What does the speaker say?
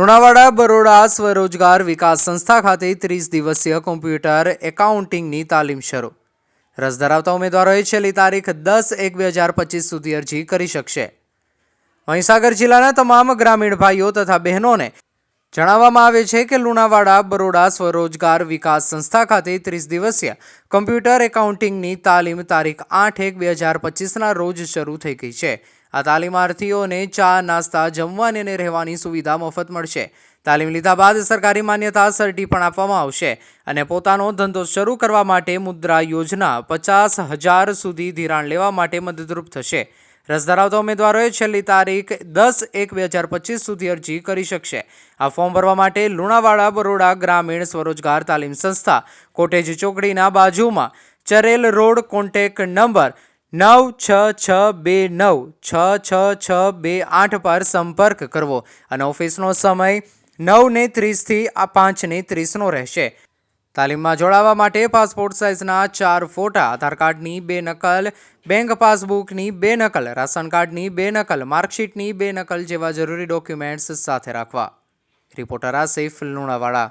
લુણાવાડા બરોડા સ્વરોજગાર વિકાસ સંસ્થા ખાતે 30 દિવસીય કોમ્પ્યુટર એકાઉન્ટિંગની તાલીમ શરૂ. રસ ધરાવતા ઉમેદવારોએ છેલ્લી તારીખ 10/1/2025 સુધી અરજી કરી શકશે. મહીસાગર જિલ્લાના તમામ ગ્રામીણ ભાઈઓ તથા બહેનોને જણાવવામાં આવે છે કે લુણાવાડા બરોડા સ્વરોજગાર વિકાસ સંસ્થા ખાતે 30 દિવસીય કોમ્પ્યુટર એકાઉન્ટિંગની તાલીમ તારીખ 8/1/2025ના રોજ શરૂ થઈ ગઈ છે. આ તાલીમાર્થીઓને ચા, નાસ્તા, જમવાની અને રહેવાની સુવિધા મફત મળશે. તાલીમ લીધા બાદ સરકારી માન્યતા સર્ટી પણ આપવામાં આવશે અને પોતાનો ધંધો શરૂ કરવા માટે મુદ્રા યોજના 50,000 સુધી ધિરાણ લેવા માટે મદદરૂપ થશે. રસ ધરાવતા ઉમેદવારોએ છેલ્લી તારીખ 10/1/2025 સુધી અરજી કરી શકશે. આ ફોર્મ ભરવા માટે લુણાવાડા બરોડા ગ્રામીણ સ્વરોજગાર તાલીમ સંસ્થા, કોટેજ ચોકડીના બાજુમાં ચરેલ રોડ, કોન્ટેક્ટ નંબર 9662966628 પર સંપર્ક કરવો અને ઓફિસનો સમય 9:30 થી 5:30 રહેશે. તાલીમમાં જોડાવા માટે પાસપોર્ટ સાઇઝના 4 ફોટા, આધાર કાર્ડની 2 નકલ, બેંક પાસબુકની 2 નકલ, રાશન કાર્ડની 2 નકલ, માર્કશીટની 2 નકલ જેવા જરૂરી ડોક્યુમેન્ટ્સ સાથે રાખવા. રિપોર્ટર આસિફ, લુણાવાડા.